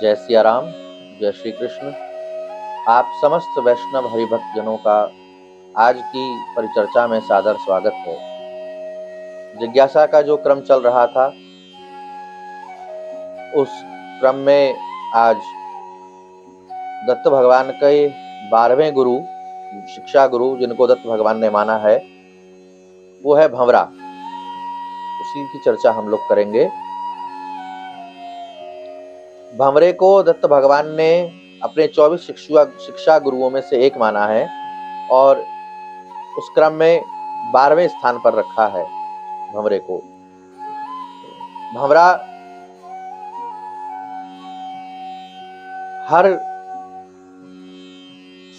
जय सिया राम, जय श्री कृष्ण। आप समस्त वैष्णव हरिभक्त जनों का आज की परिचर्चा में सादर स्वागत है। जिज्ञासा का जो क्रम चल रहा था, उस क्रम में आज दत्त भगवान के 12वें गुरु, शिक्षा गुरु जिनको दत्त भगवान ने माना है, वो है भंवरा। उसी की चर्चा हम लोग करेंगे। भंवरे को दत्त भगवान ने अपने 24 शिक्षा गुरुओं में से एक माना है और उस क्रम में 12वें स्थान पर रखा है भंवरे को। भंवरा हर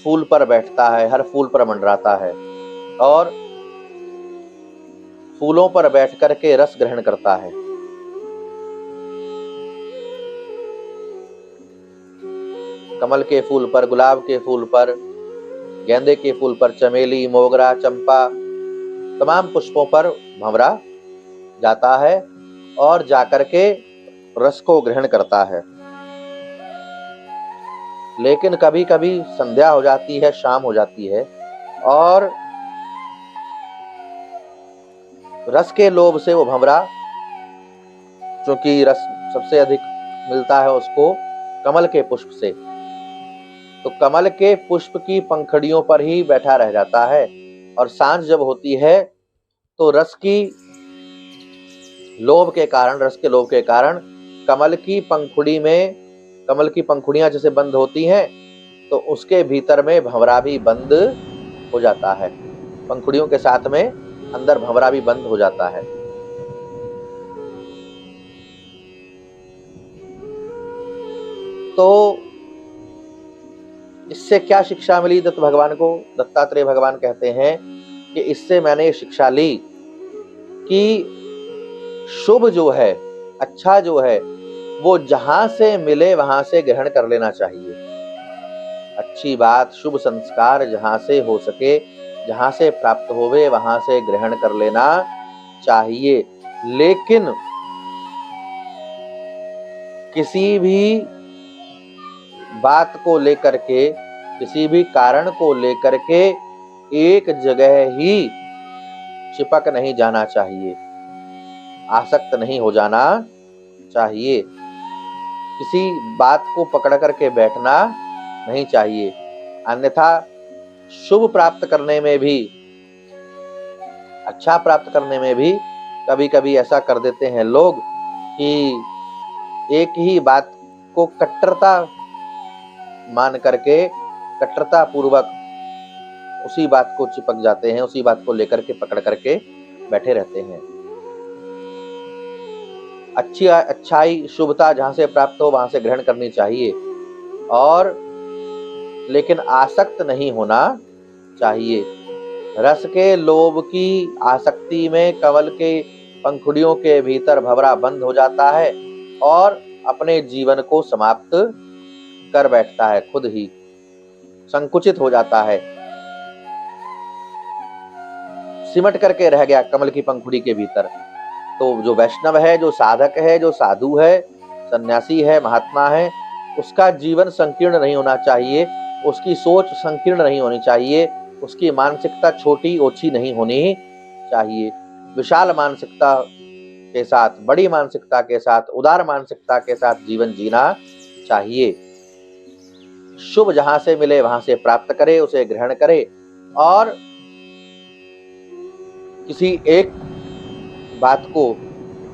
फूल पर बैठता है, हर फूल पर मंडराता है और फूलों पर बैठ कर के रस ग्रहण करता है। कमल के फूल पर, गुलाब के फूल पर, गेंदे के फूल पर, चमेली, मोगरा, चंपा, तमाम पुष्पों पर भंवरा जाता है और जाकर के रस को ग्रहण करता है। लेकिन कभी कभी संध्या हो जाती है, शाम हो जाती है और रस के लोभ से वो भंवरा, क्योंकि रस सबसे अधिक मिलता है उसको कमल के पुष्प से, तो कमल के पुष्प की पंखड़ियों पर ही बैठा रह जाता है। और सांझ जब होती है तो रस के लोभ के कारण कमल की पंखुड़ियां जैसे बंद होती हैं, तो उसके भीतर में भंवरा भी बंद हो जाता है। पंखुड़ियों के साथ में अंदर भंवरा भी बंद हो जाता है। तो इससे क्या शिक्षा मिली दत्त भगवान को? दत्तात्रेय भगवान कहते हैं कि इससे मैंने ये शिक्षा ली कि शुभ जो है, अच्छा जो है, वो जहां से मिले वहां से ग्रहण कर लेना चाहिए। अच्छी बात, शुभ संस्कार जहां से हो सके, जहां से प्राप्त होवे, वहां से ग्रहण कर लेना चाहिए। लेकिन किसी भी बात को लेकर के, किसी भी कारण को लेकर के एक जगह ही चिपक नहीं जाना चाहिए, आसक्त नहीं हो जाना चाहिए। किसी बात को पकड़ करके बैठना नहीं चाहिए, अन्यथा शुभ प्राप्त करने में भी, अच्छा प्राप्त करने में भी कभी कभी ऐसा कर देते हैं लोग कि एक ही बात को कट्टरता मान करके, कट्टरता पूर्वक उसी बात को चिपक जाते हैं, उसी बात को लेकर के पकड़ करके बैठे रहते हैं। अच्छाई, शुभता जहां से प्राप्त हो वहां से ग्रहण करनी चाहिए, और लेकिन आसक्त नहीं होना चाहिए। रस के लोभ की आसक्ति में कमल के पंखुड़ियों के भीतर भंवरा बंद हो जाता है और अपने जीवन को समाप्त कर बैठता है, खुद ही संकुचित हो जाता है, सिमट करके रह गया कमल की पंखुड़ी के भीतर। तो जो वैष्णव है, जो साधक है, जो साधु है, सन्यासी है, महात्मा है, उसका जीवन संकीर्ण नहीं होना चाहिए, उसकी सोच संकीर्ण नहीं होनी चाहिए, उसकी मानसिकता छोटी ओछी नहीं होनी चाहिए। विशाल मानसिकता के साथ, बड़ी मानसिकता के साथ, उदार मानसिकता के साथ जीवन जीना चाहिए। शुभ जहां से मिले वहां से प्राप्त करे, उसे ग्रहण करे और किसी एक बात को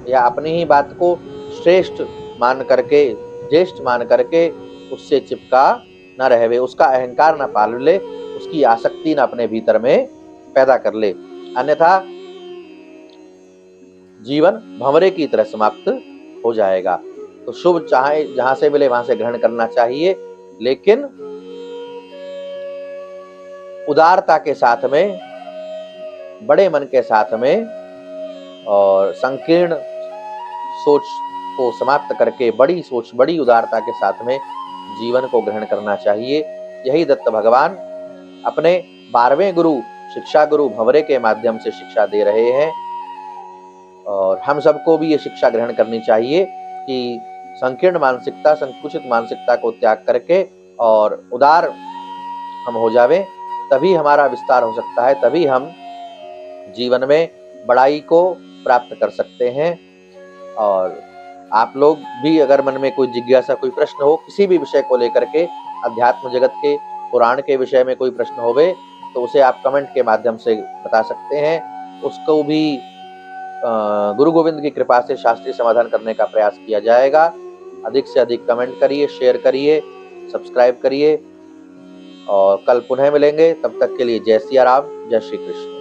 या अपनी ही बात को श्रेष्ठ मान करके, ज्येष्ठ मान करके उससे चिपका न रहे, उसका अहंकार न पाल ले, उसकी आसक्ति न अपने भीतर में पैदा कर ले, अन्यथा जीवन भंवरे की तरह समाप्त हो जाएगा। तो शुभ चाहे जहां से मिले वहां से ग्रहण करना चाहिए, लेकिन उदारता के साथ में, बड़े मन के साथ में, और संकीर्ण सोच को समाप्त करके बड़ी सोच, बड़ी उदारता के साथ में जीवन को ग्रहण करना चाहिए। यही दत्त भगवान अपने 12वें गुरु, शिक्षा गुरु भंवरे के माध्यम से शिक्षा दे रहे हैं। और हम सबको भी ये शिक्षा ग्रहण करनी चाहिए कि संकीर्ण मानसिकता, संकुचित मानसिकता को त्याग करके और उदार हम हो जावें, तभी हमारा विस्तार हो सकता है, तभी हम जीवन में बड़ाई को प्राप्त कर सकते हैं। और आप लोग भी अगर मन में कोई जिज्ञासा, कोई प्रश्न हो किसी भी विषय को लेकर के, अध्यात्म जगत के, पुराण के विषय में कोई प्रश्न होवे, तो उसे आप कमेंट के माध्यम से बता सकते हैं। उसको भी गुरु गोविंद की कृपा से शास्त्रीय समाधान करने का प्रयास किया जाएगा। अधिक से अधिक कमेंट करिए, शेयर करिए, सब्सक्राइब करिए और कल पुनः मिलेंगे। तब तक के लिए जय सिया राम, जय श्री कृष्ण।